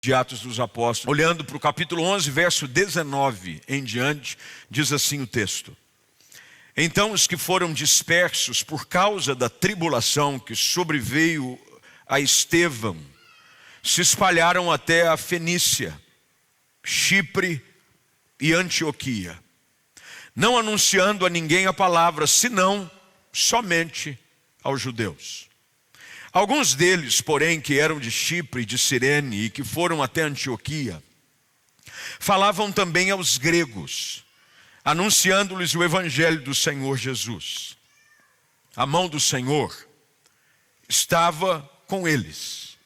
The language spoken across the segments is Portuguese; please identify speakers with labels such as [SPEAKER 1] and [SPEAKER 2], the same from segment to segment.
[SPEAKER 1] de Atos dos Apóstolos, olhando para o capítulo 11, verso 19 em diante, diz assim o texto: Então os que foram dispersos por causa da tribulação que sobreveio a Estevão, se espalharam até a Fenícia, Chipre e Antioquia, não anunciando a ninguém a palavra, senão somente aos judeus. Alguns deles, porém, que eram de Chipre e de Cirene e que foram até Antioquia, falavam também aos gregos, anunciando-lhes o evangelho do Senhor Jesus. A mão do Senhor estava com eles,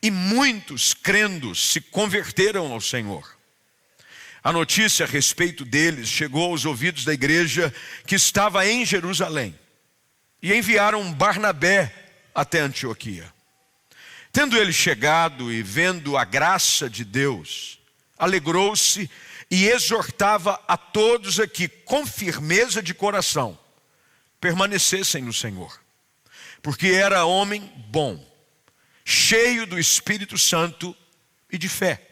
[SPEAKER 1] e muitos, crendo, se converteram ao Senhor. A notícia a respeito deles chegou aos ouvidos da igreja que estava em Jerusalém, e enviaram Barnabé até Antioquia. Tendo ele chegado e vendo a graça de Deus, alegrou-se e exortava a todos aqui, com firmeza de coração, permanecessem no Senhor, porque era homem bom, cheio do Espírito Santo e de fé.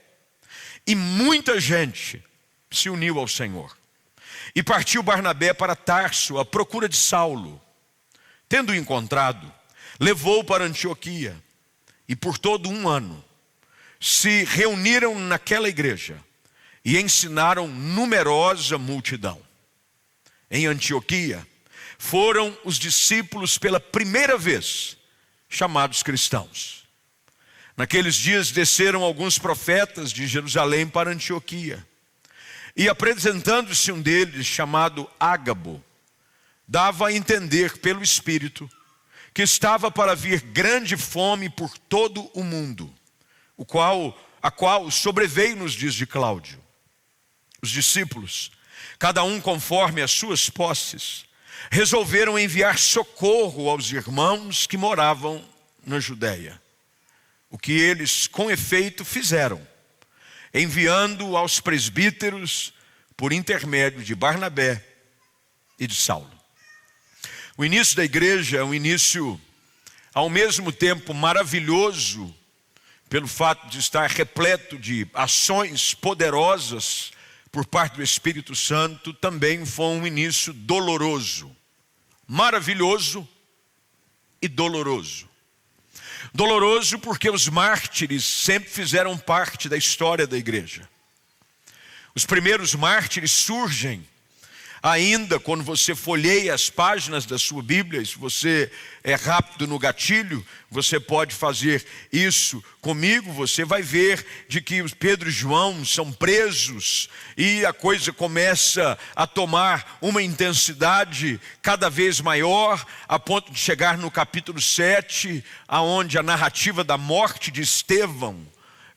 [SPEAKER 1] E muita gente se uniu ao Senhor. E partiu Barnabé para Tarso, à procura de Saulo. Tendo-o encontrado, levou-o para Antioquia, e por todo um ano se reuniram naquela igreja e ensinaram numerosa multidão. Em Antioquia foram os discípulos pela primeira vez chamados cristãos. Naqueles dias desceram alguns profetas de Jerusalém para Antioquia, e apresentando-se um deles, chamado Ágabo, dava a entender pelo Espírito que estava para vir grande fome por todo o mundo, a qual sobreveio nos dias de Cláudio. Os discípulos, cada um conforme as suas posses, resolveram enviar socorro aos irmãos que moravam na Judéia. O que eles com efeito fizeram, enviando aos presbíteros por intermédio de Barnabé e de Saulo. O início da igreja é um início ao mesmo tempo maravilhoso, pelo fato de estar repleto de ações poderosas por parte do Espírito Santo. Também foi um início doloroso, maravilhoso e doloroso. Doloroso porque os mártires sempre fizeram parte da história da igreja. Os primeiros mártires surgem ainda quando você folheia as páginas da sua Bíblia. E se você é rápido no gatilho, você pode fazer isso comigo. Você vai ver de que os Pedro e João são presos, e a coisa começa a tomar uma intensidade cada vez maior, a ponto de chegar no capítulo 7, aonde a narrativa da morte de Estevão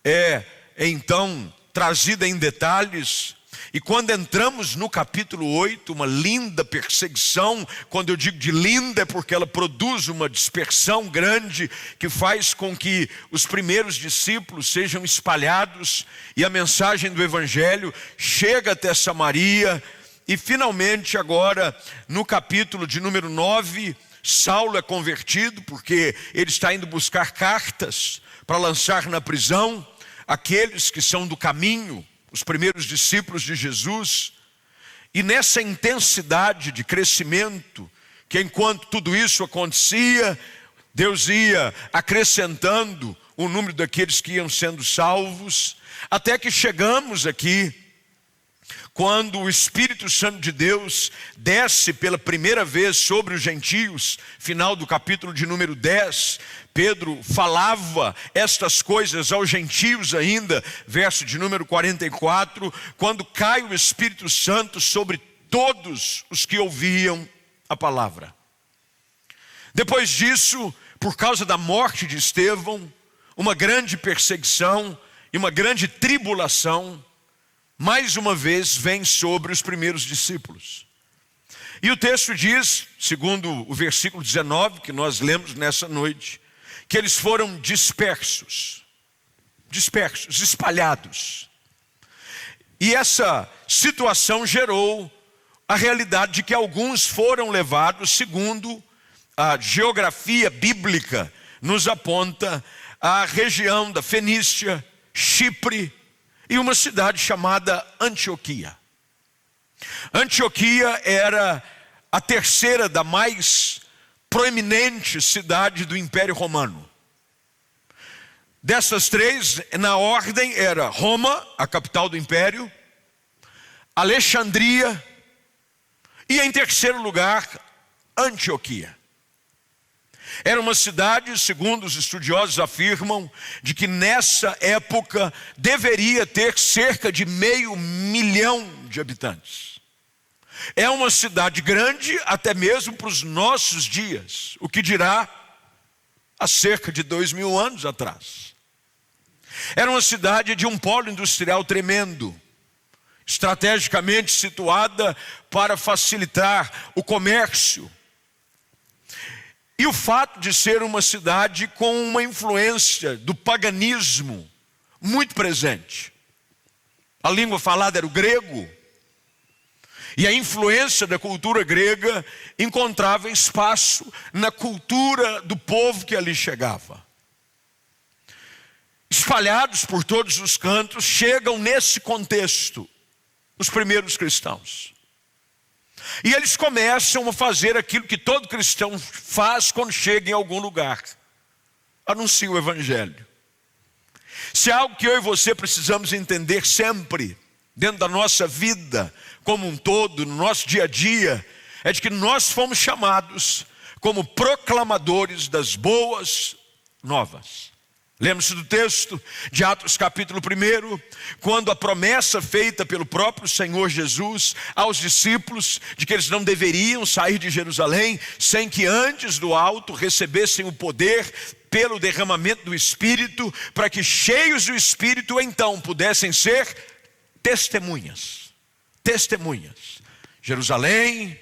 [SPEAKER 1] é então trazida em detalhes. E quando entramos no capítulo 8, uma linda perseguição. Quando eu digo de linda, é porque ela produz uma dispersão grande, que faz com que os primeiros discípulos sejam espalhados, e a mensagem do Evangelho chega até Samaria. E finalmente agora, no capítulo de número 9, Saulo é convertido, porque ele está indo buscar cartas para lançar na prisão aqueles que são do caminho, os primeiros discípulos de Jesus. E nessa intensidade de crescimento, que enquanto tudo isso acontecia, Deus ia acrescentando o número daqueles que iam sendo salvos, até que chegamos aqui, quando o Espírito Santo de Deus desce pela primeira vez sobre os gentios. Final do capítulo de número 10, Pedro falava estas coisas aos gentios ainda, verso de número 44, quando cai o Espírito Santo sobre todos os que ouviam a palavra. Depois disso, por causa da morte de Estevão, uma grande perseguição e uma grande tribulação, mais uma vez vem sobre os primeiros discípulos. E o texto diz, segundo o versículo 19, que nós lemos nessa noite, que eles foram dispersos, espalhados. E essa situação gerou a realidade de que alguns foram levados, segundo a geografia bíblica nos aponta, à região da Fenícia, Chipre e uma cidade chamada Antioquia. Antioquia era a terceira da mais proeminente cidade do Império Romano. Dessas três, na ordem, era Roma, a capital do Império, Alexandria e, em terceiro lugar, Antioquia. Era uma cidade, segundo os estudiosos afirmam, de que nessa época deveria ter cerca de 500 mil de habitantes. É uma cidade grande até mesmo para os nossos dias, o que dirá há cerca de 2000 anos atrás. Era uma cidade de um polo industrial tremendo, estrategicamente situada para facilitar o comércio. E o fato de ser uma cidade com uma influência do paganismo muito presente. A língua falada era o grego. E a influência da cultura grega encontrava espaço na cultura do povo que ali chegava. Espalhados por todos os cantos, chegam nesse contexto os primeiros cristãos. E eles começam a fazer aquilo que todo cristão faz quando chega em algum lugar: anuncia o evangelho. Se há algo que eu e você precisamos entender sempre, dentro da nossa vida como um todo, no nosso dia a dia, é de que nós fomos chamados como proclamadores das boas novas. Lembra-se do texto de Atos capítulo 1, quando a promessa feita pelo próprio Senhor Jesus aos discípulos de que eles não deveriam sair de Jerusalém sem que antes do alto recebessem o poder pelo derramamento do Espírito, para que cheios do Espírito então pudessem ser testemunhas. Testemunhas. Jerusalém,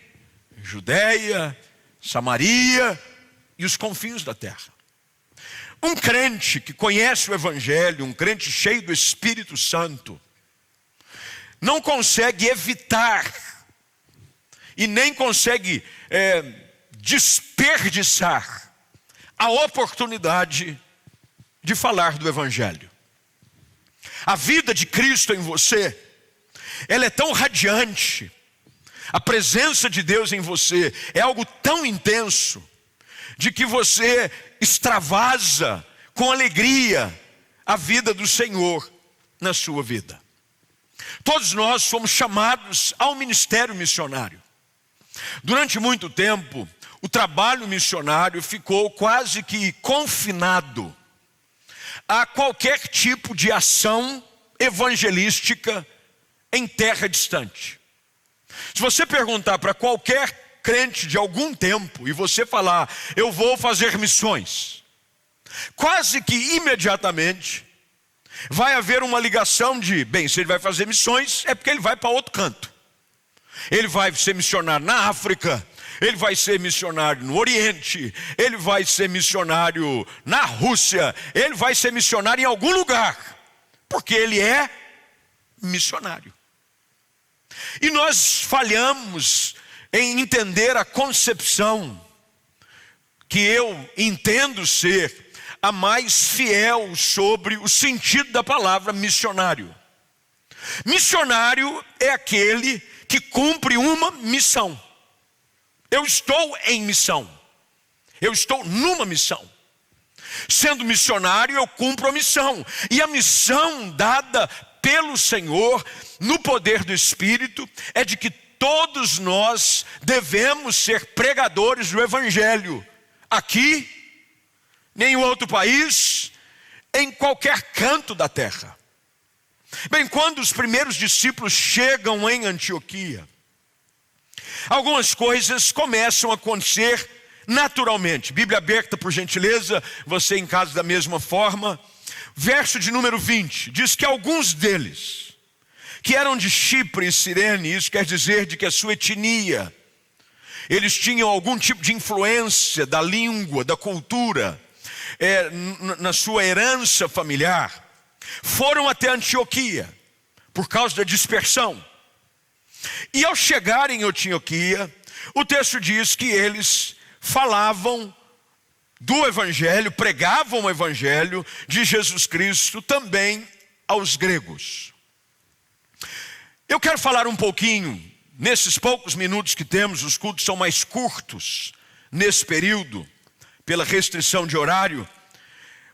[SPEAKER 1] Judeia, Samaria e os confins da terra. Um crente que conhece o evangelho, um crente cheio do Espírito Santo, não consegue evitar e nem consegue desperdiçar a oportunidade de falar do evangelho. A vida de Cristo em você, ela é tão radiante, a presença de Deus em você é algo tão intenso, de que você extravasa com alegria a vida do Senhor na sua vida. Todos nós somos chamados ao ministério missionário. Durante muito tempo, o trabalho missionário ficou quase que confinado a qualquer tipo de ação evangelística em terra distante. Se você perguntar para qualquer crente de algum tempo e você falar: eu vou fazer missões, quase que imediatamente vai haver uma ligação de, bem, se ele vai fazer missões é porque ele vai para outro canto. Ele vai ser missionário na África, ele vai ser missionário no Oriente, ele vai ser missionário na Rússia, ele vai ser missionário em algum lugar, porque ele é missionário. E nós falhamos em entender a concepção que eu entendo ser a mais fiel sobre o sentido da palavra missionário. Missionário é aquele que cumpre uma missão. Eu estou em missão. Eu estou numa missão. Sendo missionário, eu cumpro a missão. E a missão dada pelo Senhor, no poder do Espírito, é de que todos nós devemos ser pregadores do evangelho. Aqui, em nenhum outro país, em qualquer canto da terra. Bem, quando os primeiros discípulos chegam em Antioquia, algumas coisas começam a acontecer naturalmente. Bíblia aberta, por gentileza, você em casa da mesma forma. Verso de número 20, diz que alguns deles, que eram de Chipre e Cirene, isso quer dizer de que a sua etnia, eles tinham algum tipo de influência da língua, da cultura, na sua herança familiar, foram até Antioquia, por causa da dispersão. E ao chegarem em Antioquia, o texto diz que eles falavam do evangelho, pregavam o evangelho de Jesus Cristo também aos gregos. Eu quero falar um pouquinho, nesses poucos minutos que temos, os cultos são mais curtos nesse período, pela restrição de horário,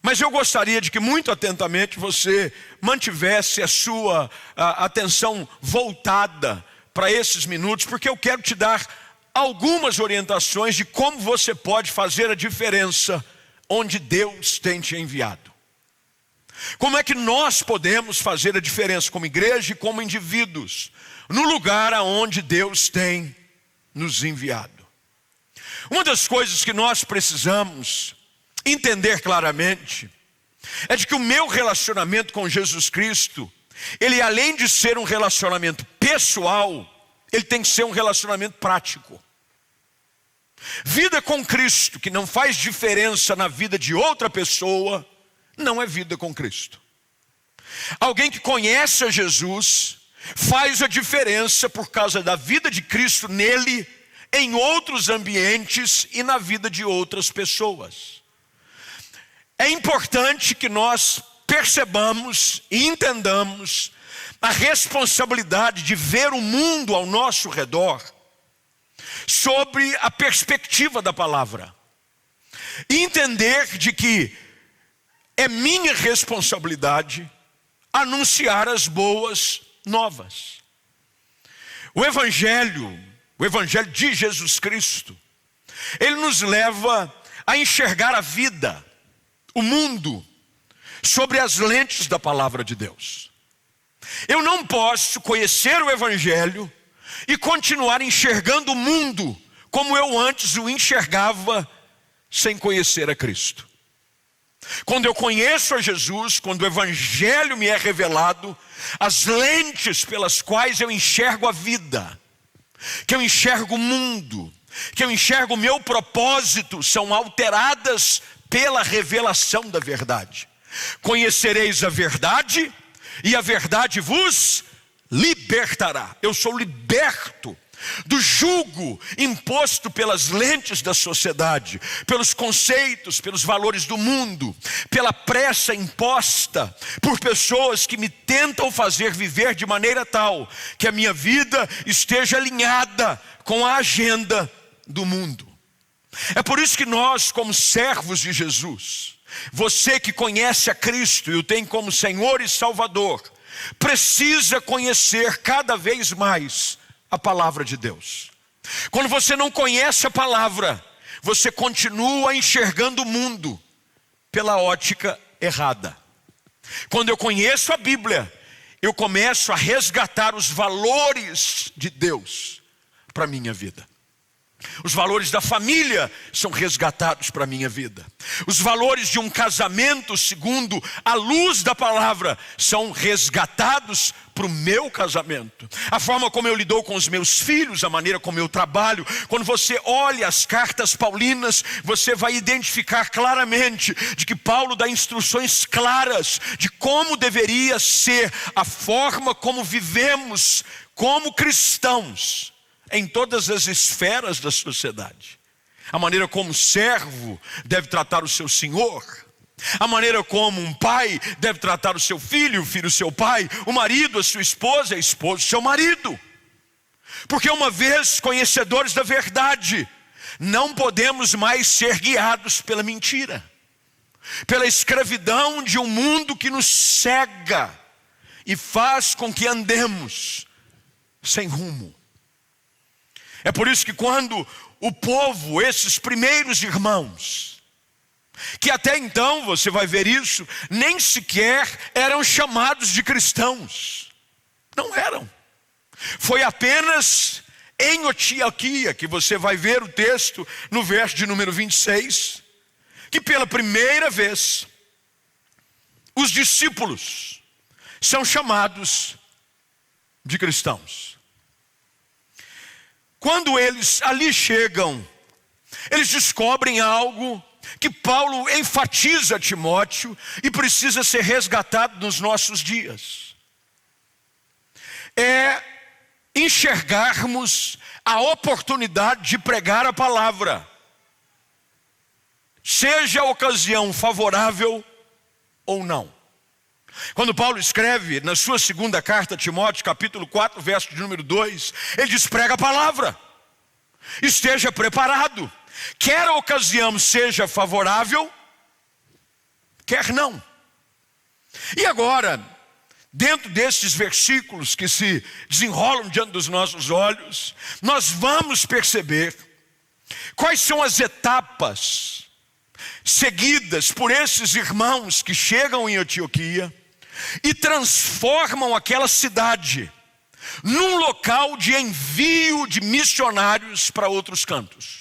[SPEAKER 1] mas eu gostaria de que muito atentamente você mantivesse a sua atenção voltada para esses minutos, porque eu quero te dar algumas orientações de como você pode fazer a diferença onde Deus tem te enviado. Como é que nós podemos fazer a diferença como igreja e como indivíduos no lugar aonde Deus tem nos enviado? Uma das coisas que nós precisamos entender claramente é de que o meu relacionamento com Jesus Cristo, ele além de ser um relacionamento pessoal, ele tem que ser um relacionamento prático. Vida com Cristo que não faz diferença na vida de outra pessoa, não é vida com Cristo. Alguém que conhece a Jesus faz a diferença por causa da vida de Cristo nele, em outros ambientes e na vida de outras pessoas. É importante que nós percebamos e entendamos a responsabilidade de ver o mundo ao nosso redor sobre a perspectiva da palavra. E entender de que é minha responsabilidade anunciar as boas novas. O Evangelho de Jesus Cristo, ele nos leva a enxergar a vida, o mundo, sobre as lentes da palavra de Deus. Eu não posso conhecer o Evangelho e continuar enxergando o mundo como eu antes o enxergava sem conhecer a Cristo. Quando eu conheço a Jesus, quando o Evangelho me é revelado, as lentes pelas quais eu enxergo a vida, que eu enxergo o mundo, que eu enxergo o meu propósito, são alteradas pela revelação da verdade. Conhecereis a verdade e a verdade vos libertará. Eu sou liberto do jugo imposto pelas lentes da sociedade, pelos conceitos, pelos valores do mundo, pela pressa imposta por pessoas que me tentam fazer viver de maneira tal que a minha vida esteja alinhada com a agenda do mundo. É por isso que nós, como servos de Jesus, você que conhece a Cristo e o tem como Senhor e Salvador, precisa conhecer cada vez mais a palavra de Deus. Quando você não conhece a palavra, você continua enxergando o mundo pela ótica errada. Quando eu conheço a Bíblia, eu começo a resgatar os valores de Deus para a minha vida. Os valores da família são resgatados para a minha vida. Os valores de um casamento, segundo a luz da palavra, são resgatados para o meu casamento. A forma como eu lido com os meus filhos, a maneira como eu trabalho. Quando você olha as cartas paulinas, você vai identificar claramente de que Paulo dá instruções claras de como deveria ser a forma como vivemos como cristãos em todas as esferas da sociedade. A maneira como o servo deve tratar o seu senhor, a maneira como um pai deve tratar o filho o seu pai, o marido a sua esposa, a esposa o seu marido. Porque uma vez conhecedores da verdade, não podemos mais ser guiados pela mentira, pela escravidão de um mundo que nos cega e faz com que andemos sem rumo. É por isso que quando o povo, esses primeiros irmãos, que até então, você vai ver isso, nem sequer eram chamados de cristãos. Não eram. Foi apenas em Antioquia, que você vai ver o texto no verso de número 26, que pela primeira vez, os discípulos são chamados de cristãos. Quando eles ali chegam, eles descobrem algo que Paulo enfatiza a Timóteo e precisa ser resgatado nos nossos dias. É enxergarmos a oportunidade de pregar a palavra, seja a ocasião favorável ou não. Quando Paulo escreve na sua segunda carta a Timóteo, capítulo 4, verso de número 2, ele diz: prega a palavra, esteja preparado, quer a ocasião seja favorável, quer não. E agora, dentro desses versículos que se desenrolam diante dos nossos olhos, nós vamos perceber quais são as etapas seguidas por esses irmãos que chegam em Antioquia e transformam aquela cidade num local de envio de missionários para outros cantos.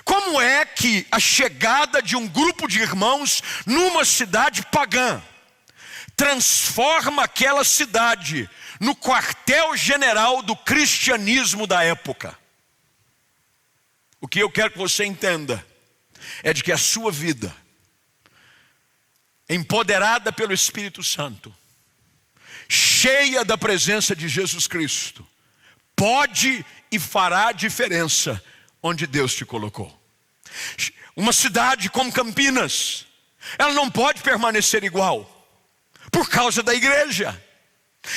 [SPEAKER 1] Como é que a chegada de um grupo de irmãos numa cidade pagã transforma aquela cidade no quartel-general do cristianismo da época? O que eu quero que você entenda é de que a sua vida, empoderada pelo Espírito Santo, cheia da presença de Jesus Cristo, pode e fará diferença onde Deus te colocou. Uma cidade como Campinas, ela não pode permanecer igual por causa da igreja.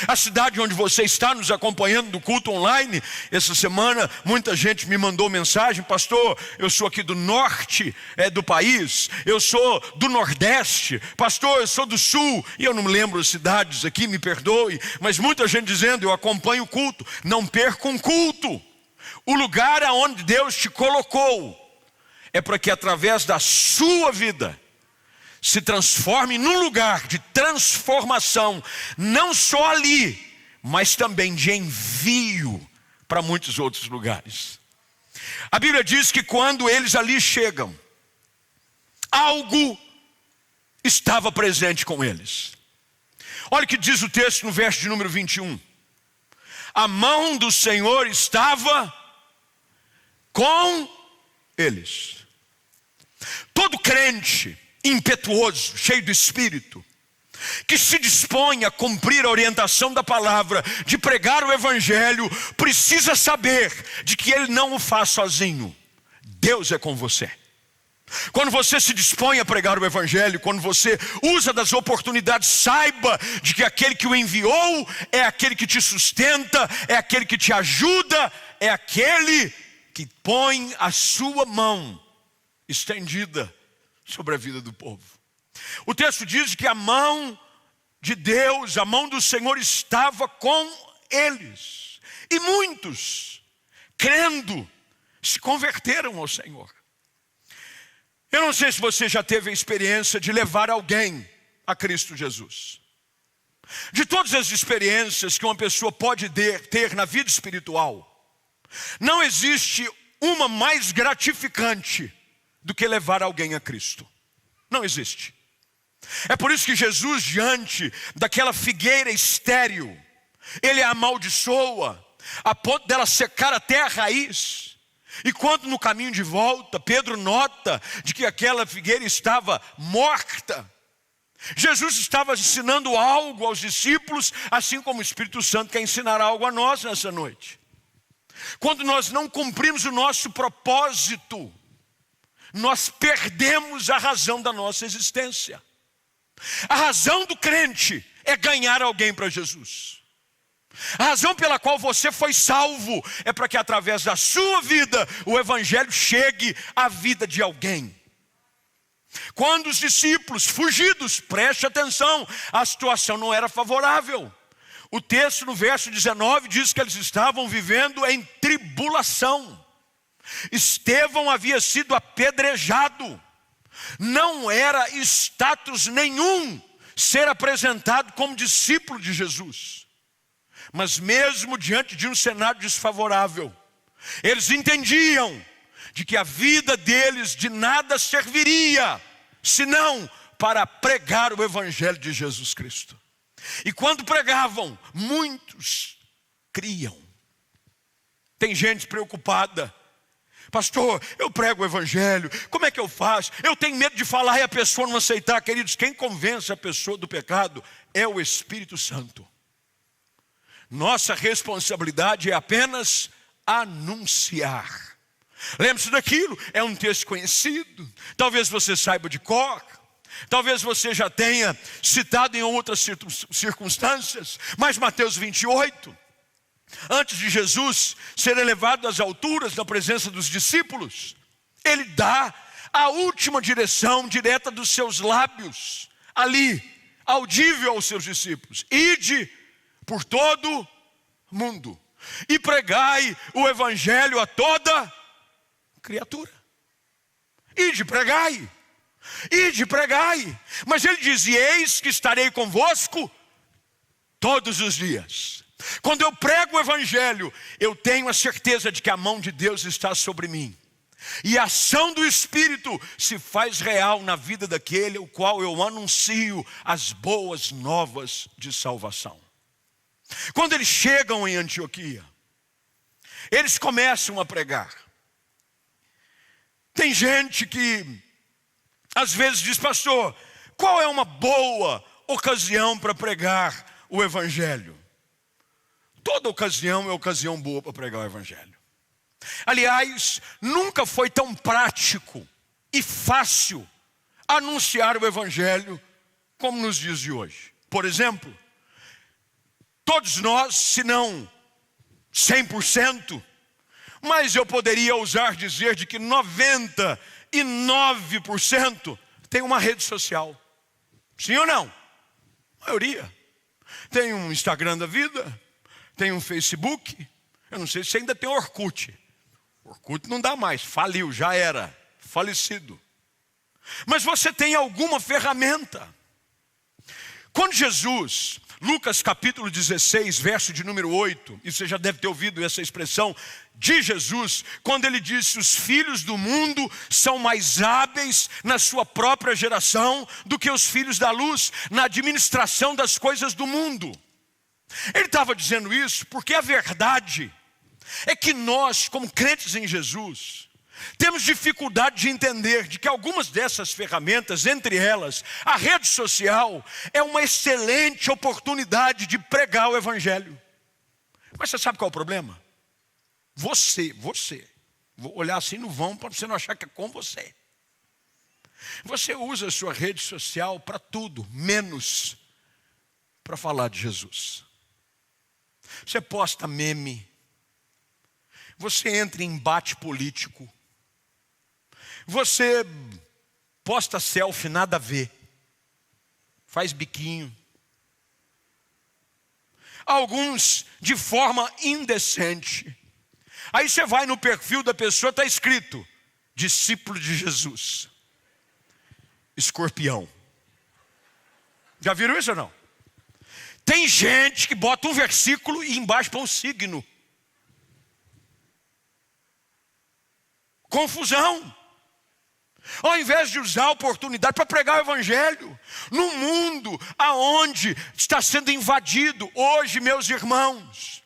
[SPEAKER 1] A cidade onde você está nos acompanhando do culto online, essa semana muita gente me mandou mensagem: pastor, eu sou aqui do norte do país, eu sou do nordeste, pastor, eu sou do sul, e eu não me lembro as cidades aqui, me perdoe, mas muita gente dizendo: eu acompanho o culto. Não perca um culto. O lugar aonde Deus te colocou é para que através da sua vida se transforme num lugar de transformação, não só ali, mas também de envio para muitos outros lugares. A Bíblia diz que quando eles ali chegam, algo estava presente com eles. Olha o que diz o texto no verso de número 21. A mão do Senhor estava com eles. Todo crente impetuoso, cheio do Espírito, que se dispõe a cumprir a orientação da palavra, de pregar o Evangelho, precisa saber de que ele não o faz sozinho. Deus é com você. Quando você se dispõe a pregar o Evangelho, quando você usa das oportunidades, saiba de que aquele que o enviou é aquele que te sustenta, é aquele que te ajuda, é aquele que põe a sua mão estendida sobre a vida do povo. O texto diz que a mão de Deus, a mão do Senhor estava com eles. E muitos, crendo, se converteram ao Senhor. Eu não sei se você já teve a experiência de levar alguém a Cristo Jesus. De todas as experiências que uma pessoa pode ter na vida espiritual, não existe uma mais gratificante do que levar alguém a Cristo. Não existe. É por isso que Jesus, diante daquela figueira estéril, ele a amaldiçoa a ponto dela secar até a raiz. E quando no caminho de volta, Pedro nota de que aquela figueira estava morta, Jesus estava ensinando algo aos discípulos, assim como o Espírito Santo quer ensinar algo a nós nessa noite. Quando nós não cumprimos o nosso propósito, nós perdemos a razão da nossa existência. A razão do crente é ganhar alguém para Jesus. A razão pela qual você foi salvo é para que através da sua vida o Evangelho chegue à vida de alguém. Quando os discípulos fugidos, preste atenção, a situação não era favorável. O texto no verso 19 diz que eles estavam vivendo em tribulação. Estevão havia sido apedrejado. Não era status nenhum ser apresentado como discípulo de Jesus. Mas mesmo diante de um cenário desfavorável, eles entendiam de que a vida deles de nada serviria, senão para pregar o Evangelho de Jesus Cristo. E quando pregavam, muitos criam. Tem gente preocupada: pastor, eu prego o Evangelho, como é que eu faço? Eu tenho medo de falar e a pessoa não aceitar. Queridos, quem convence a pessoa do pecado é o Espírito Santo. Nossa responsabilidade é apenas anunciar. Lembre-se daquilo, é um texto conhecido, talvez você saiba de cor. Talvez você já tenha citado em outras circunstâncias, mas Mateus 28, antes de Jesus ser elevado às alturas na presença dos discípulos, ele dá a última direção direta dos seus lábios, ali, audível aos seus discípulos: ide por todo mundo e pregai o evangelho a toda criatura. Ide, pregai. Ide, pregai. Mas ele diz: e eis que estarei convosco todos os dias. Quando eu prego o evangelho, eu tenho a certeza de que a mão de Deus está sobre mim. E a ação do Espírito se faz real na vida daquele o qual eu anuncio as boas novas de salvação. Quando eles chegam em Antioquia, eles começam a pregar. Tem gente que às vezes diz: pastor, qual é uma boa ocasião para pregar o evangelho? Toda ocasião é ocasião boa para pregar o evangelho. Aliás, nunca foi tão prático e fácil anunciar o evangelho como nos dias de hoje. Por exemplo, todos nós, se não 100%, mas eu poderia ousar dizer de que 99% tem uma rede social. Sim ou não? A maioria. Tem um Instagram da vida, tem um Facebook. Eu não sei se ainda tem Orkut. Orkut não dá mais, faliu, já era, falecido. Mas você tem alguma ferramenta. Quando Jesus, Lucas capítulo 16, verso de número 8, e você já deve ter ouvido essa expressão de Jesus, quando ele disse: os filhos do mundo são mais hábeis na sua própria geração do que os filhos da luz na administração das coisas do mundo. Ele estava dizendo isso porque a verdade é que nós, como crentes em Jesus, temos dificuldade de entender de que algumas dessas ferramentas, entre elas a rede social, é uma excelente oportunidade de pregar o evangelho. Mas você sabe qual é o problema? Você, vou olhar assim no vão para você não achar que é com você. Você usa a sua rede social para tudo, menos para falar de Jesus. Você posta meme, você entra em embate político, você posta selfie nada a ver, faz biquinho. Alguns de forma indecente. Aí você vai no perfil da pessoa, está escrito: discípulo de Jesus, escorpião. Já viram isso ou não? Tem gente que bota um versículo e embaixo põe um signo. Confusão. Ao invés de usar a oportunidade para pregar o evangelho num mundo aonde está sendo invadido hoje, meus irmãos,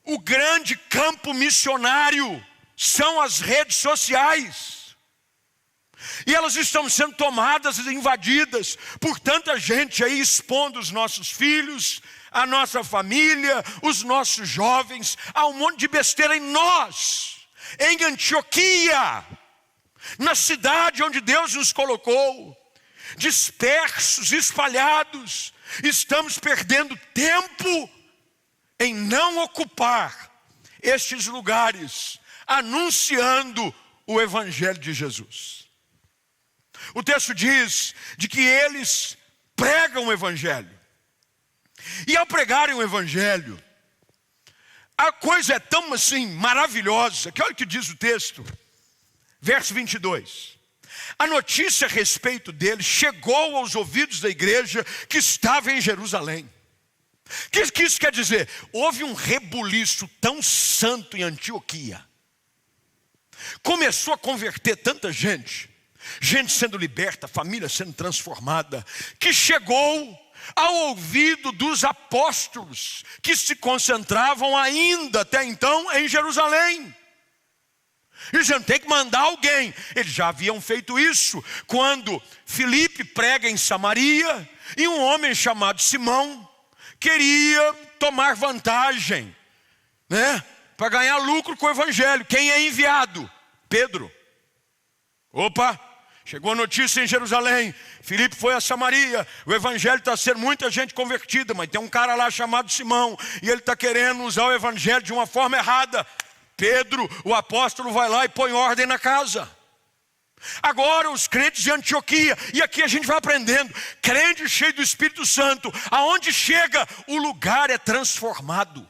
[SPEAKER 1] o grande campo missionário são as redes sociais. E elas estão sendo tomadas e invadidas por tanta gente aí expondo os nossos filhos, a nossa família, os nossos jovens, a um monte de besteira. Em nós, em Antioquia, na cidade onde Deus nos colocou, dispersos, espalhados, estamos perdendo tempo em não ocupar estes lugares, anunciando o evangelho de Jesus. O texto diz de que eles pregam o evangelho. E ao pregarem o evangelho, a coisa é tão assim maravilhosa, que olha o que diz o texto, verso 22. A notícia a respeito dele chegou aos ouvidos da igreja que estava em Jerusalém. O que isso quer dizer? Houve um rebuliço tão santo em Antioquia. Começou a converter tanta gente, gente sendo liberta, família sendo transformada, que chegou ao ouvido dos apóstolos, que se concentravam ainda até então em Jerusalém. Eles não tem que mandar alguém. Eles já haviam feito isso quando Filipe prega em Samaria e um homem chamado Simão queria tomar vantagem, né, para ganhar lucro com o evangelho. Quem é enviado? Pedro. Opa, Chegou a notícia em Jerusalém, Filipe foi a Samaria, o evangelho está sendo muita gente convertida, mas tem um cara lá chamado Simão, e ele está querendo usar o evangelho de uma forma errada. Pedro, o apóstolo, vai lá e põe ordem na casa. Agora os crentes de Antioquia, e aqui a gente vai aprendendo, crente cheio do Espírito Santo, aonde chega, o lugar é transformado.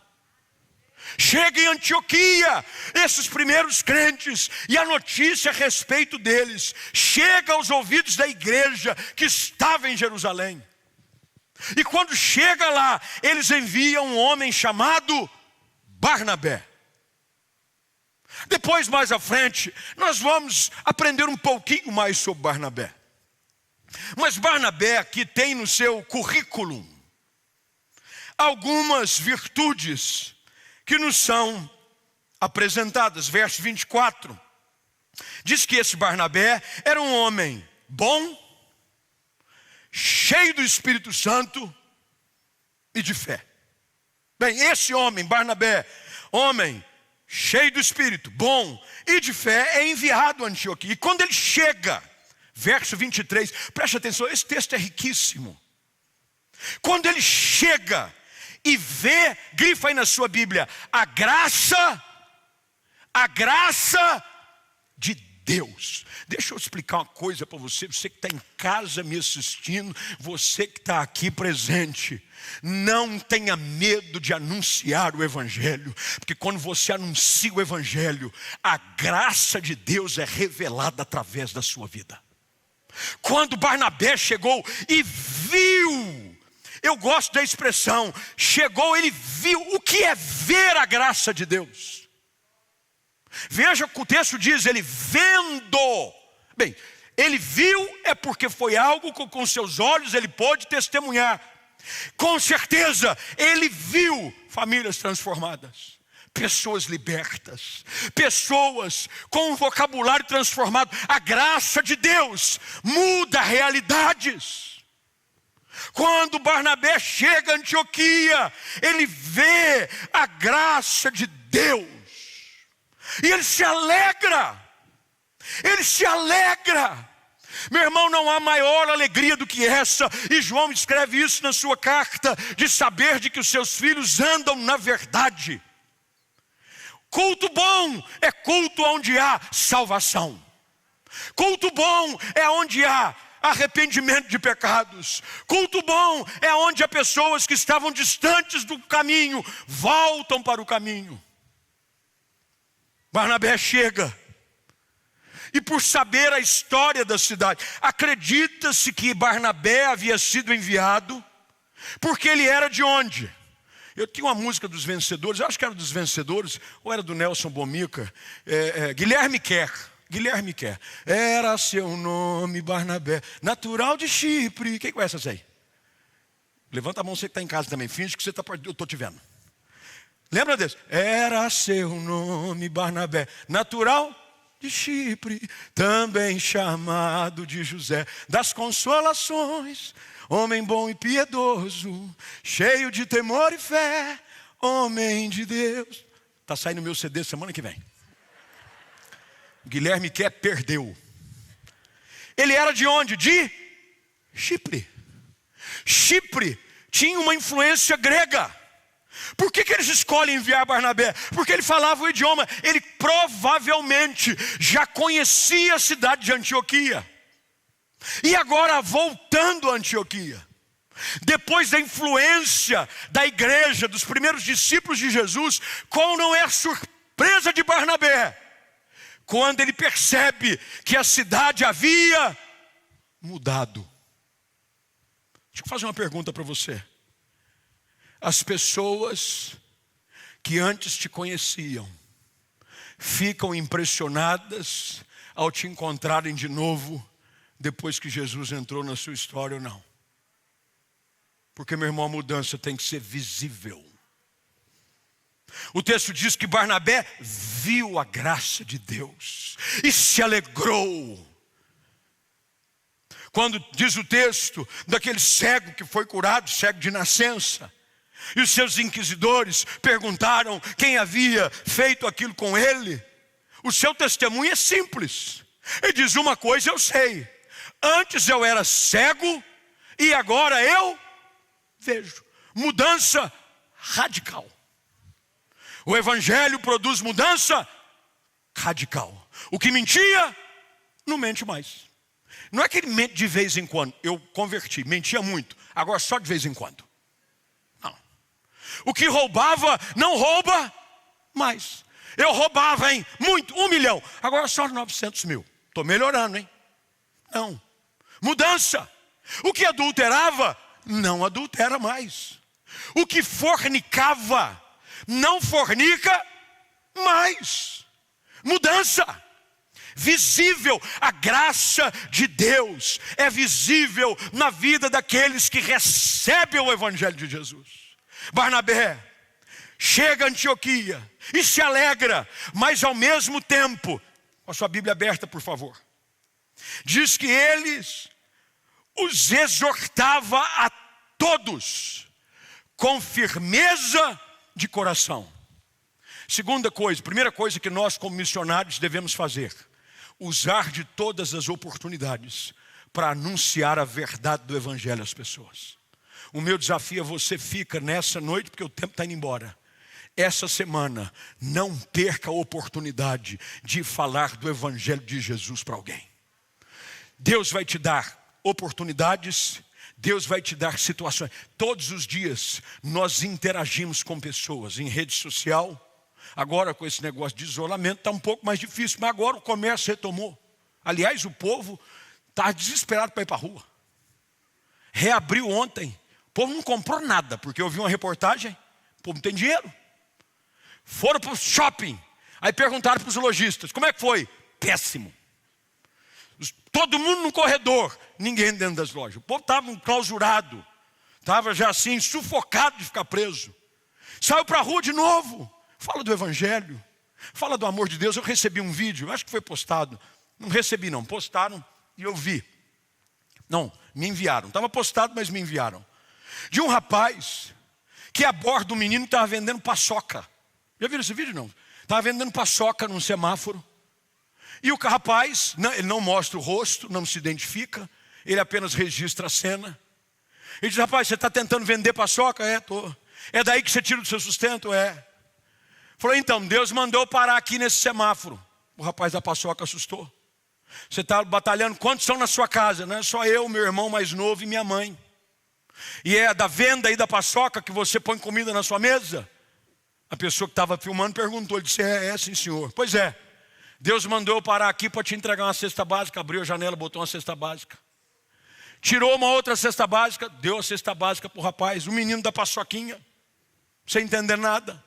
[SPEAKER 1] Chega em Antioquia, esses primeiros crentes, e a notícia a respeito deles chega aos ouvidos da igreja que estava em Jerusalém. E quando chega lá, eles enviam um homem chamado Barnabé. Depois, mais à frente, nós vamos aprender um pouquinho mais sobre Barnabé. Mas Barnabé aqui tem no seu currículo algumas virtudes que nos são apresentadas. Verso 24, diz que esse Barnabé era um homem bom, cheio do Espírito Santo e de fé. Bem, esse homem, Barnabé, homem cheio do Espírito, bom e de fé, é enviado a Antioquia. E quando ele chega, verso 23, preste atenção, esse texto é riquíssimo. Quando ele chega e vê, grifa aí na sua Bíblia, a graça de Deus. Deixa eu explicar uma coisa para você, você que está em casa me assistindo, você que está aqui presente. Não tenha medo de anunciar o evangelho, porque quando você anuncia o evangelho, a graça de Deus é revelada através da sua vida. Quando Barnabé chegou e viu, eu gosto da expressão, chegou, ele viu. O que é ver a graça de Deus? Veja o que o texto diz, ele vendo. Bem, ele viu é porque foi algo que com seus olhos ele pôde testemunhar. Com certeza, ele viu famílias transformadas, pessoas libertas, pessoas com um vocabulário transformado. A graça de Deus muda realidades. Quando Barnabé chega a Antioquia, ele vê a graça de Deus. E ele se alegra. Ele se alegra. Meu irmão, não há maior alegria do que essa. E João escreve isso na sua carta, de saber de que os seus filhos andam na verdade. Culto bom é culto onde há salvação. Culto bom é onde há arrependimento de pecados. Culto bom é onde há pessoas que estavam distantes do caminho, voltam para o caminho. Barnabé chega, e por saber a história da cidade, acredita-se que Barnabé havia sido enviado, porque ele era de onde? Eu tinha uma música dos Vencedores, eu acho que era dos Vencedores, ou era do Nelson Bomica, Guilherme Quer. Era seu nome Barnabé, natural de Chipre. Quem conhece essa aí? Levanta a mão, você que está em casa também, finge que você está, eu estou te vendo. Lembra desse? Era seu nome Barnabé, natural de Chipre, também chamado de José das Consolações, homem bom e piedoso, cheio de temor e fé, homem de Deus. Está saindo meu CD semana que vem. Guilherme Quer perdeu. Ele era de onde? De Chipre. Chipre tinha uma influência grega. Por que eles escolhem enviar Barnabé? Porque ele falava o idioma. Ele provavelmente já conhecia a cidade de Antioquia. E agora voltando a Antioquia, depois da influência da igreja, dos primeiros discípulos de Jesus, qual não é a surpresa de Barnabé? Quando ele percebe que a cidade havia mudado. Deixa eu fazer uma pergunta para você. As pessoas que antes te conheciam ficam impressionadas ao te encontrarem de novo depois que Jesus entrou na sua história ou não? Porque, meu irmão, a mudança tem que ser visível. O texto diz que Barnabé viu a graça de Deus e se alegrou. Quando diz o texto daquele cego que foi curado, cego de nascença, e os seus inquisidores perguntaram quem havia feito aquilo com ele, o seu testemunho é simples. Ele diz: uma coisa eu sei, antes eu era cego e agora eu vejo. Mudança radical. O evangelho produz mudança radical. O que mentia, não mente mais. Não é que ele mente de vez em quando. Eu converti, mentia muito, agora só de vez em quando. Não. O que roubava, não rouba mais. Eu roubava, hein? Muito, 1 milhão. Agora só 900 mil. Estou melhorando, hein? Não. Mudança. O que adulterava, não adultera mais. O que fornicava, não fornica mais. Mudança. Visível. A graça de Deus é visível na vida daqueles que recebem o evangelho de Jesus. Barnabé chega a Antioquia e se alegra, mas ao mesmo tempo, com a sua Bíblia aberta, por favor, diz que eles os exortava a todos com firmeza de coração. Primeira coisa que nós como missionários devemos fazer: usar de todas as oportunidades para anunciar a verdade do evangelho às pessoas. O meu desafio a você fica nessa noite, porque o tempo está indo embora. Essa semana, não perca a oportunidade de falar do evangelho de Jesus para alguém. Deus vai te dar oportunidades, Deus vai te dar situações. Todos os dias nós interagimos com pessoas em rede social. Agora com esse negócio de isolamento está um pouco mais difícil, mas agora o comércio retomou. Aliás, o povo está desesperado para ir para a rua. Reabriu ontem. O povo não comprou nada, porque eu vi uma reportagem, o povo não tem dinheiro. Foram para o shopping, aí perguntaram para os lojistas: como é que foi? Péssimo. Todo mundo no corredor, ninguém dentro das lojas. O povo estava enclausurado, estava já assim, sufocado de ficar preso. Saiu para a rua de novo. Fala do evangelho, fala do amor de Deus. Eu recebi um vídeo, acho que foi postado. Não recebi não, postaram e eu vi. Não, me enviaram. Estava postado, mas me enviaram. De um rapaz que a bordo do menino estava vendendo paçoca. Já viram esse vídeo? Não. Estava vendendo paçoca num semáforo. E o rapaz, ele não mostra o rosto, não se identifica. Ele apenas registra a cena. Ele diz: rapaz, você está tentando vender paçoca? É, estou. É daí que você tira o seu sustento? É. Falou: então, Deus mandou parar aqui nesse semáforo. O rapaz da paçoca assustou. Você está batalhando, quantos são na sua casa? Não é só eu, meu irmão mais novo e minha mãe. E é da venda aí da paçoca que você põe comida na sua mesa? A pessoa que estava filmando perguntou, ele disse: é sim senhor. Pois é, Deus mandou eu parar aqui para te entregar uma cesta básica. Abriu a janela, botou uma cesta básica. Tirou uma outra cesta básica, deu a cesta básica para o rapaz. O menino da paçoquinha, sem entender nada.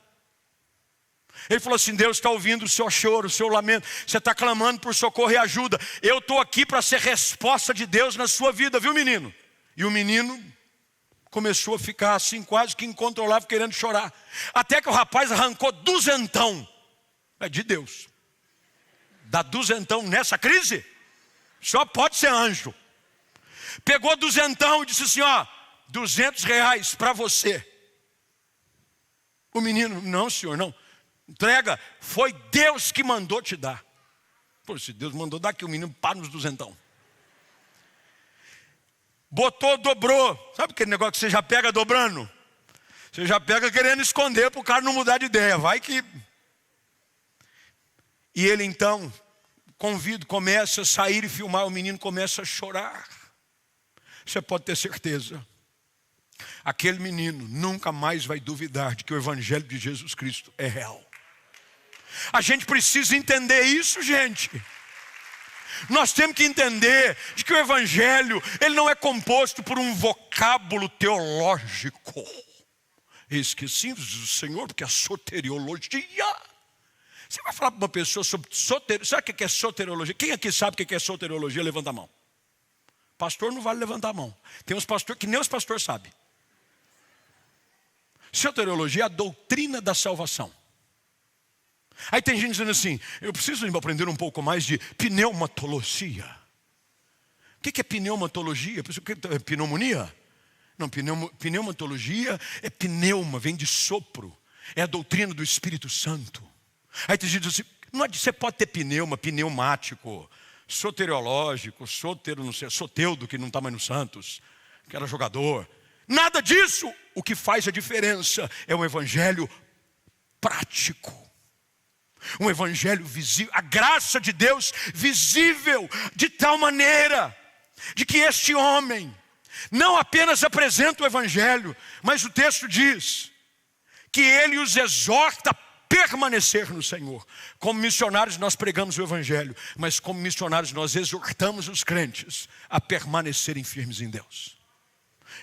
[SPEAKER 1] Ele falou assim: Deus está ouvindo o seu choro, o seu lamento. Você está clamando por socorro e ajuda. Eu estou aqui para ser resposta de Deus na sua vida, viu menino? E o menino começou a ficar assim, quase que incontrolável, querendo chorar. Até que o rapaz arrancou 200. É de Deus. Dá 200 nessa crise? Só pode ser anjo. Pegou 200 e disse assim: ó, R$200 para você. O menino: não senhor, não. Entrega, foi Deus que mandou te dar. Pô, se Deus mandou dar aqui, o menino para nos 200. Botou, dobrou. Sabe aquele negócio que você já pega dobrando? Você já pega querendo esconder para o cara não mudar de ideia. Vai que... E ele então, começa a sair e filmar. O menino começa a chorar. Você pode ter certeza, aquele menino nunca mais vai duvidar de que o evangelho de Jesus Cristo é real. A gente precisa entender isso, gente. Nós temos que entender de que o evangelho, ele não é composto por um vocábulo teológico. Esqueci do Senhor, porque a soteriologia. Você vai falar para uma pessoa sobre soteriologia. Sabe o que é soteriologia? Quem aqui sabe o que é soteriologia? Levanta a mão. Pastor não vale levantar a mão. Tem uns pastores que nem os pastores sabem. Soteriologia é a doutrina da salvação. Aí tem gente dizendo assim: eu preciso aprender um pouco mais de pneumatologia. O que é pneumatologia? Pneumonia? Não, pneumatologia é pneuma, vem de sopro. É a doutrina do Espírito Santo. Aí tem gente que diz assim: não, você pode ter pneumático. soteriológico, Soteldo, que não está mais no Santos, que era jogador. Nada disso. O que faz a diferença é um evangelho prático. Um evangelho visível, a graça de Deus visível, de tal maneira, de que este homem não apenas apresenta o evangelho, mas o texto diz que ele os exorta a permanecer no Senhor. Como missionários nós pregamos o evangelho, mas como missionários nós exortamos os crentes a permanecerem firmes em Deus.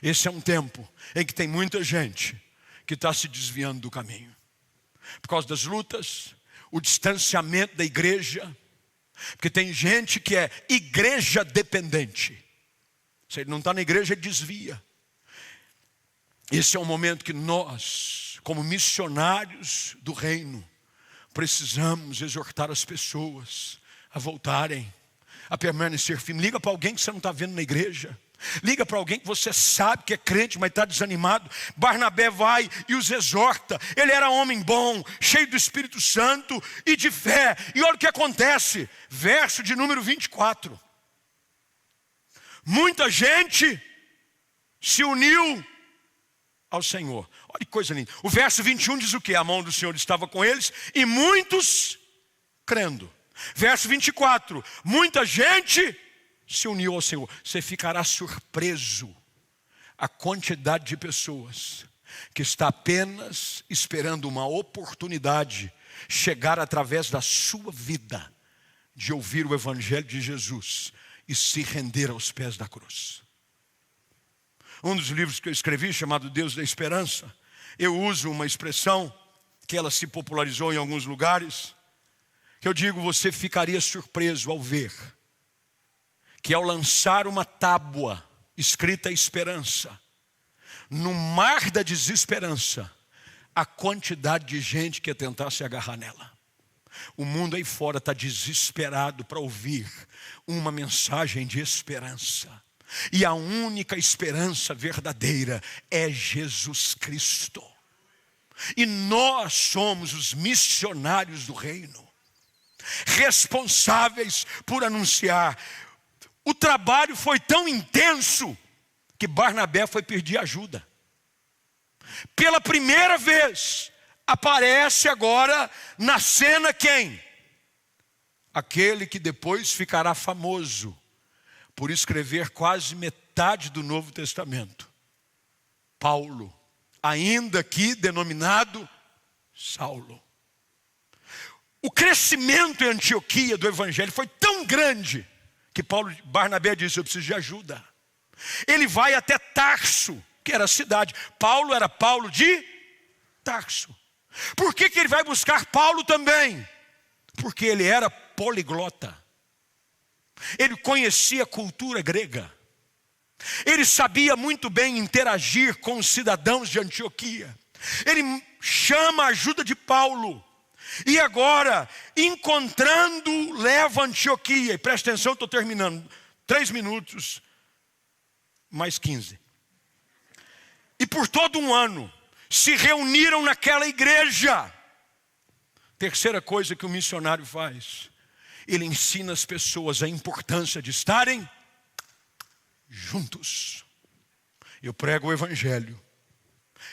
[SPEAKER 1] Esse é um tempo em que tem muita gente que está se desviando do caminho. Por causa das lutas, o distanciamento da igreja, porque tem gente que é igreja dependente. Se ele não está na igreja, ele desvia. Esse é um momento que nós, como missionários do reino, precisamos exortar as pessoas a voltarem, a permanecer firmes. Liga para alguém que você não está vendo na igreja. Liga para alguém que você sabe que é crente, mas está desanimado. Barnabé vai e os exorta. Ele era homem bom, cheio do Espírito Santo e de fé. E olha o que acontece. Verso de número 24. Muita gente se uniu ao Senhor. Olha que coisa linda. O verso 21 diz o quê? A mão do Senhor estava com eles e muitos crendo. Verso 24. Muita gente se uniu ao Senhor. Você ficará surpreso a quantidade de pessoas que está apenas esperando uma oportunidade chegar através da sua vida de ouvir o evangelho de Jesus e se render aos pés da cruz. Um dos livros que eu escrevi, chamado Deus da Esperança, eu uso uma expressão que ela se popularizou em alguns lugares, que eu digo: você ficaria surpreso ao ver que ao lançar uma tábua escrita esperança, no mar da desesperança, a quantidade de gente que ia tentar se agarrar nela. O mundo aí fora está desesperado para ouvir uma mensagem de esperança. E a única esperança verdadeira é Jesus Cristo. E nós somos os missionários do reino, responsáveis por anunciar. O trabalho foi tão intenso que Barnabé foi pedir ajuda. Pela primeira vez, aparece agora na cena quem? Aquele que depois ficará famoso por escrever quase metade do Novo Testamento. Paulo, ainda aqui denominado Saulo. O crescimento em Antioquia do evangelho foi tão grande que Barnabé disse: eu preciso de ajuda. Ele vai até Tarso, que era a cidade. Paulo era Paulo de Tarso. Por que ele vai buscar Paulo também? Porque ele era poliglota. Ele conhecia a cultura grega. Ele sabia muito bem interagir com os cidadãos de Antioquia. Ele chama a ajuda de Paulo. E agora, encontrando, leva a Antioquia. E presta atenção, estou terminando. 3 minutos, mais 15. E por todo um ano, se reuniram naquela igreja. Terceira coisa que o missionário faz: ele ensina as pessoas a importância de estarem juntos. Eu prego o evangelho.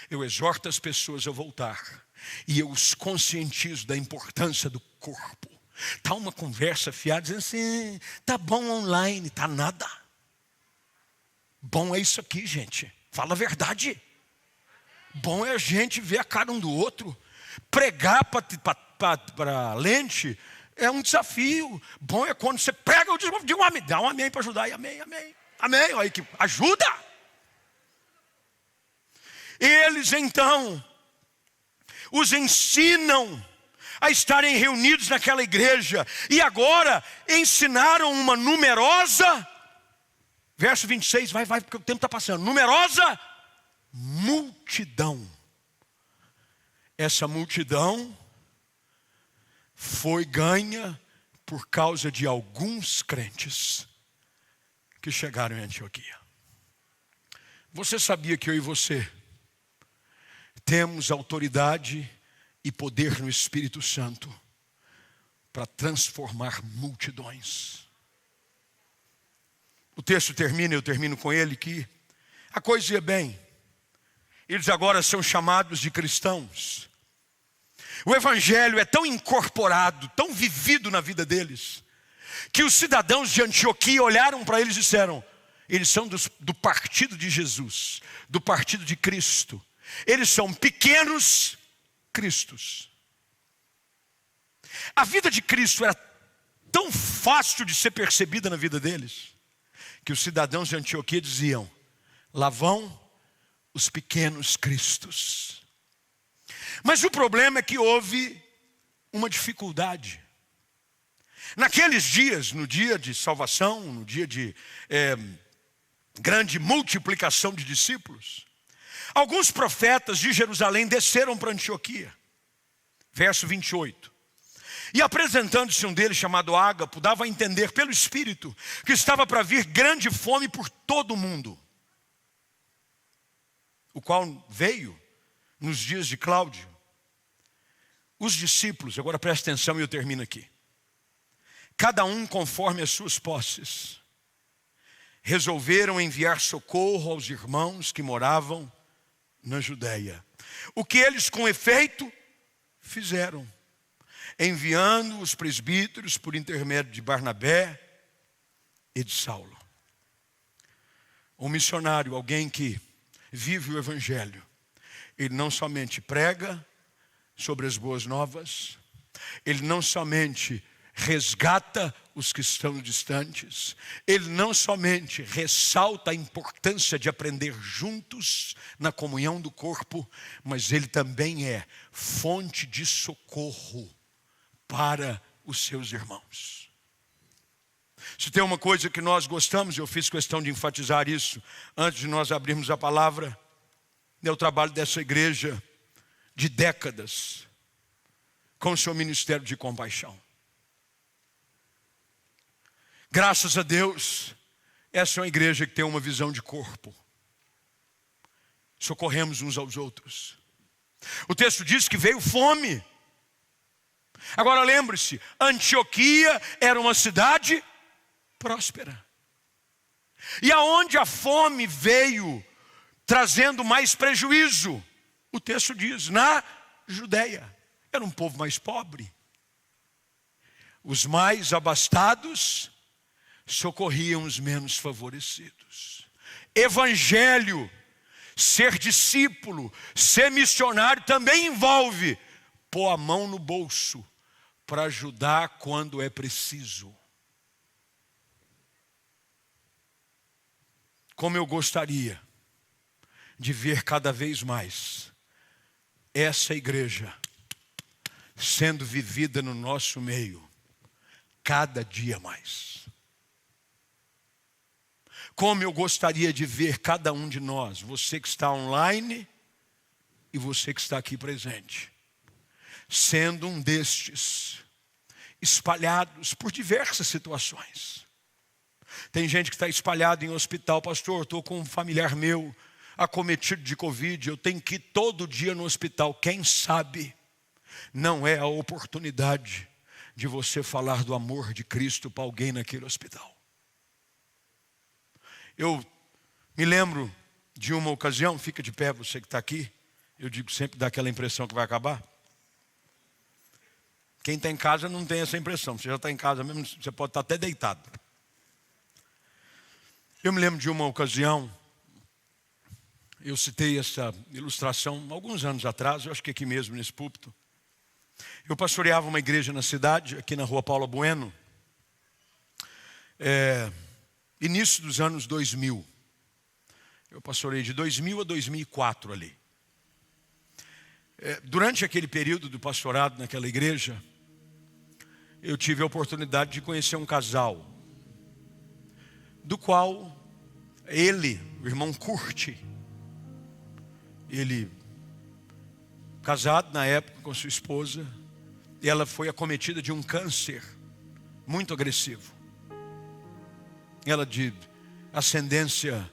[SPEAKER 1] Eu exorto as pessoas a voltar. E eu os conscientizo da importância do corpo. Está uma conversa fiada dizendo assim: tá bom online. Tá nada. Bom é isso aqui, gente. Fala a verdade. Bom é a gente ver a cara um do outro. Pregar para lente é um desafio. Bom é quando você prega, eu digo um amém. Dá um amém para ajudar. E amém, amém. Amém. Olha que ajuda. Eles então os ensinam a estarem reunidos naquela igreja. E agora ensinaram uma numerosa, verso 26, vai, porque o tempo está passando. Numerosa multidão. Essa multidão foi ganha por causa de alguns crentes que chegaram em Antioquia. Você sabia que eu e você temos autoridade e poder no Espírito Santo para transformar multidões? O texto termina, eu termino com ele, que a coisa ia bem. Eles agora são chamados de cristãos. O evangelho é tão incorporado, tão vivido na vida deles, que os cidadãos de Antioquia olharam para eles e disseram: eles são do partido de Jesus, do partido de Cristo. Eles são pequenos cristos. A vida de Cristo era tão fácil de ser percebida na vida deles, que os cidadãos de Antioquia diziam: lá vão os pequenos cristos. Mas o problema é que houve uma dificuldade. Naqueles dias, no dia de salvação, no dia de grande multiplicação de discípulos, alguns profetas de Jerusalém desceram para Antioquia. Verso 28. E apresentando-se um deles, chamado Ágapo, dava a entender pelo Espírito que estava para vir grande fome por todo o mundo, o qual veio nos dias de Cláudio. Os discípulos, agora presta atenção e eu termino aqui. Cada um conforme as suas posses, resolveram enviar socorro aos irmãos que moravam na Judéia. O que eles com efeito fizeram, enviando os presbíteros por intermédio de Barnabé e de Saulo. Um missionário, alguém que vive o evangelho, ele não somente prega sobre as boas novas, ele não somente resgata os que estão distantes, ele não somente ressalta a importância de aprender juntos na comunhão do corpo, mas ele também é fonte de socorro para os seus irmãos. Se tem uma coisa que nós gostamos, eu fiz questão de enfatizar isso antes de nós abrirmos a palavra, é o trabalho dessa igreja de décadas com o seu ministério de compaixão. Graças a Deus, essa é uma igreja que tem uma visão de corpo. Socorremos uns aos outros. O texto diz que veio fome. Agora lembre-se, Antioquia era uma cidade próspera. E aonde a fome veio trazendo mais prejuízo, o texto diz, na Judéia. Era um povo mais pobre. Os mais abastados socorriam os menos favorecidos. Evangelho, ser discípulo, ser missionário também envolve pôr a mão no bolso para ajudar quando é preciso. Como eu gostaria de ver cada vez mais essa igreja sendo vivida no nosso meio, cada dia mais. Como eu gostaria de ver cada um de nós, você que está online e você que está aqui presente, sendo um destes, espalhados por diversas situações. Tem gente que está espalhado em hospital. Pastor, estou com um familiar meu acometido de Covid, eu tenho que ir todo dia no hospital. Quem sabe não é a oportunidade de você falar do amor de Cristo para alguém naquele hospital. Eu me lembro de uma ocasião, fica de pé você que está aqui, eu digo sempre, dá aquela impressão que vai acabar. Quem está em casa não tem essa impressão, você já está em casa mesmo, você pode estar até deitado. Eu me lembro de uma ocasião, eu citei essa ilustração alguns anos atrás, eu acho que aqui mesmo nesse púlpito. Eu pastoreava uma igreja na cidade, aqui na rua Paula Bueno, início dos anos 2000. Eu pastorei de 2000 a 2004 ali. Durante aquele período do pastorado naquela igreja, eu tive a oportunidade de conhecer um casal, do qual ele, o irmão Curti, ele casado na época com sua esposa, e ela foi acometida de um câncer muito agressivo. Ela de ascendência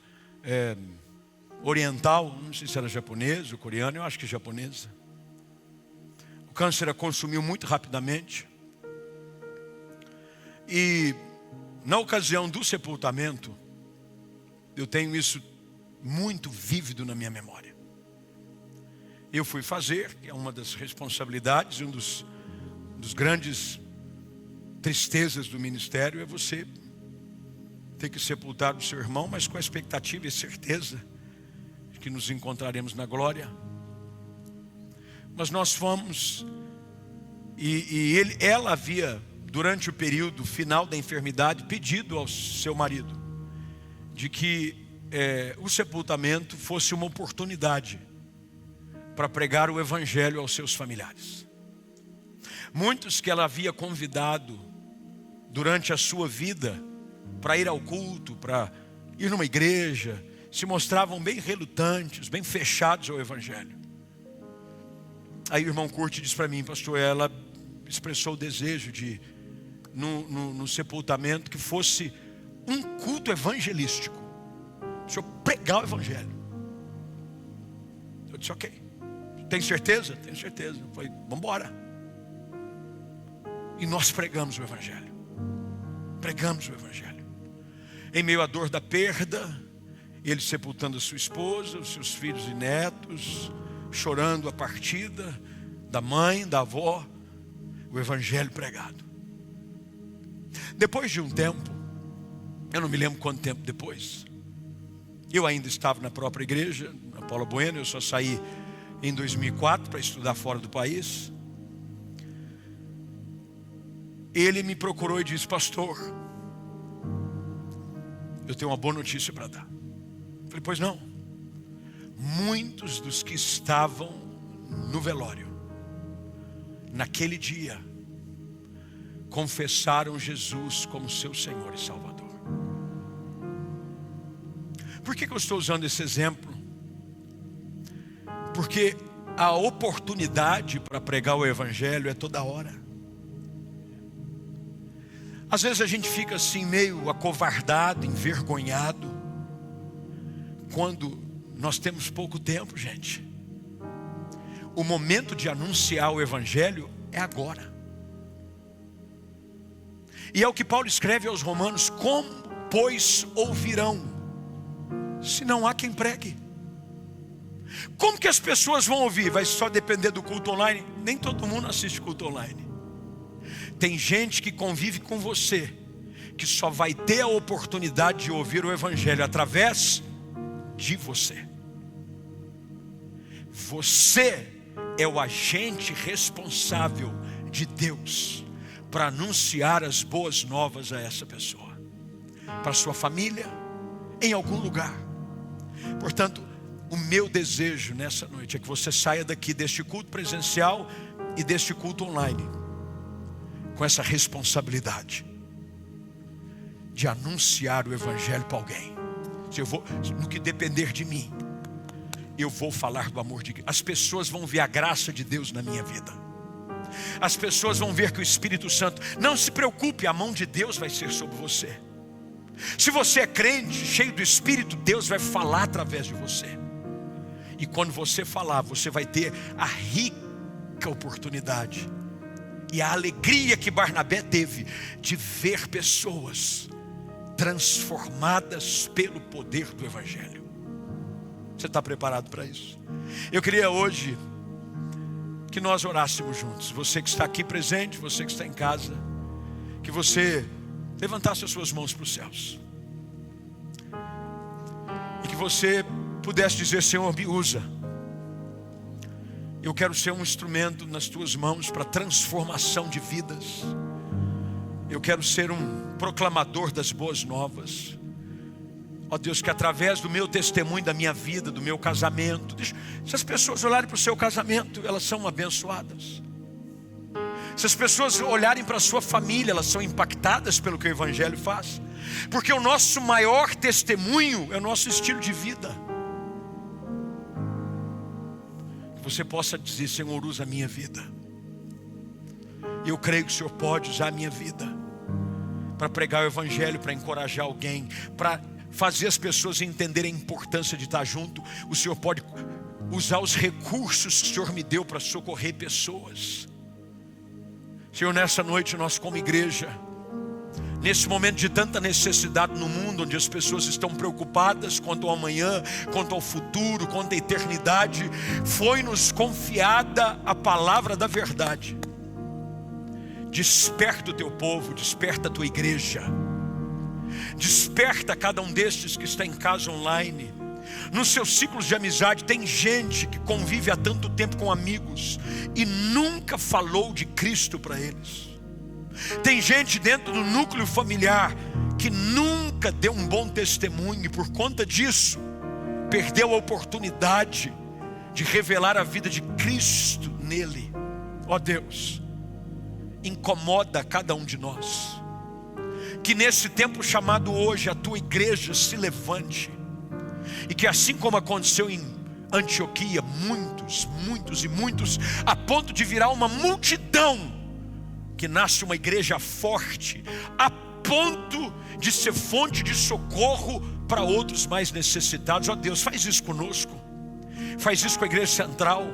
[SPEAKER 1] oriental, não sei se era japonesa ou coreana, eu acho que japonesa. O câncer a consumiu muito rapidamente. E na ocasião do sepultamento, Eu tenho isso muito vívido na minha memória. Eu fui fazer, que é uma das responsabilidades, um dos grandes tristezas do ministério, é você ter que sepultar o seu irmão, mas com a expectativa e certeza de que nos encontraremos na glória. Mas nós fomos, ela havia, durante o período final da enfermidade, pedido ao seu marido de que o sepultamento fosse uma oportunidade para pregar o evangelho aos seus familiares. Muitos que ela havia convidado durante a sua vida para ir ao culto, para ir numa igreja, se mostravam bem relutantes, bem fechados ao evangelho. Aí o irmão Curti disse para mim: pastor, ela expressou o desejo de, no sepultamento, que fosse um culto evangelístico, o senhor pregar o evangelho. Eu disse: ok. Tem certeza? Tenho certeza. Eu falei: vamos embora. E nós pregamos o evangelho. Pregamos o evangelho. Em meio à dor da perda, ele sepultando a sua esposa, os seus filhos e netos, chorando a partida da mãe, da avó, o evangelho pregado. Depois de um tempo, eu não me lembro quanto tempo depois, eu ainda estava na própria igreja, na Paula Bueno. Eu só saí em 2004 para estudar fora do país. Ele me procurou e disse: pastor, eu tenho uma boa notícia para dar. Eu falei: pois não. Muitos dos que estavam no velório naquele dia confessaram Jesus como seu Senhor e Salvador. Por que eu estou usando esse exemplo? Porque a oportunidade para pregar o evangelho é toda hora. Às vezes a gente fica assim meio acovardado, envergonhado, quando nós temos pouco tempo, gente. O momento de anunciar o evangelho é agora. E é o que Paulo escreve aos Romanos: como, pois, ouvirão, se não há quem pregue? Como que as pessoas vão ouvir? Vai só depender do culto online? Nem todo mundo assiste culto online. Tem gente que convive com você, que só vai ter a oportunidade de ouvir o evangelho através de você. Você é o agente responsável de Deus para anunciar as boas novas a essa pessoa, para sua família, em algum lugar. Portanto, o meu desejo nessa noite é que você saia daqui deste culto presencial e deste culto online com essa responsabilidade de anunciar o evangelho para alguém. Se eu vou, no que depender de mim, eu vou falar do amor de Deus. As pessoas vão ver a graça de Deus na minha vida. As pessoas vão ver que o Espírito Santo, não se preocupe, a mão de Deus vai ser sobre você. Se você é crente, cheio do Espírito, Deus vai falar através de você. E quando você falar, você vai ter a rica oportunidade e a alegria que Barnabé teve de ver pessoas transformadas pelo poder do evangelho. Você está preparado para isso? Eu queria hoje que nós orássemos juntos. Você que está aqui presente, você que está em casa, que você levantasse as suas mãos para os céus e que você pudesse dizer: Senhor, me usa. Eu quero ser um instrumento nas tuas mãos para transformação de vidas. Eu quero ser um proclamador das boas novas. Ó Deus, que através do meu testemunho, da minha vida, do meu casamento, se as pessoas olharem para o seu casamento, elas são abençoadas. Se as pessoas olharem para a sua família, elas são impactadas pelo que o evangelho faz. Porque o nosso maior testemunho é o nosso estilo de vida. Que você possa dizer: Senhor, usa a minha vida. Eu creio que o Senhor pode usar a minha vida para pregar o evangelho, para encorajar alguém, para fazer as pessoas entenderem a importância de estar junto. O Senhor pode usar os recursos que o Senhor me deu para socorrer pessoas. Senhor, nessa noite nós como igreja, Nesse momento de tanta necessidade no mundo, onde as pessoas estão preocupadas quanto ao amanhã, quanto ao futuro, quanto à eternidade, foi-nos confiada a palavra da verdade. Desperta o teu povo, desperta a tua igreja, desperta cada um destes que está em casa online. Nos seus ciclos de amizade tem gente que convive há tanto tempo com amigos e nunca falou de Cristo para eles. Tem gente dentro do núcleo familiar que nunca deu um bom testemunho e por conta disso perdeu a oportunidade de revelar a vida de Cristo nele. Ó Deus, incomoda cada um de nós, que nesse tempo chamado hoje a tua igreja se levante, e que assim como aconteceu em Antioquia, muitos, a ponto de virar uma multidão, que nasce uma igreja forte, a ponto de ser fonte de socorro para outros mais necessitados. Ó Deus, faz isso conosco, faz isso com a igreja central,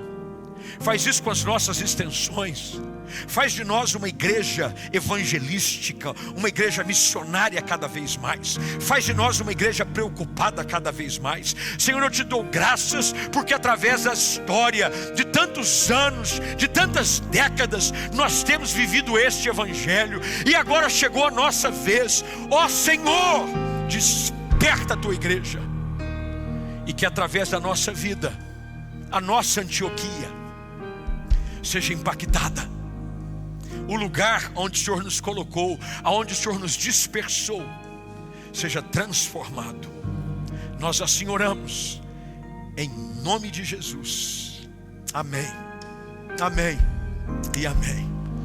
[SPEAKER 1] faz isso com as nossas extensões. Faz de nós uma igreja evangelística, uma igreja missionária cada vez mais. Faz de nós uma igreja preocupada cada vez mais. Senhor, eu te dou graças, porque através da história de tantos anos, de tantas décadas, nós temos vivido este evangelho. E agora chegou a nossa vez. Ó Senhor, desperta a tua igreja. E que através da nossa vida, a nossa Antioquia seja impactada. O lugar onde o Senhor nos colocou, aonde o Senhor nos dispersou, seja transformado. Nós assim oramos, em nome de Jesus. Amém, amém e amém.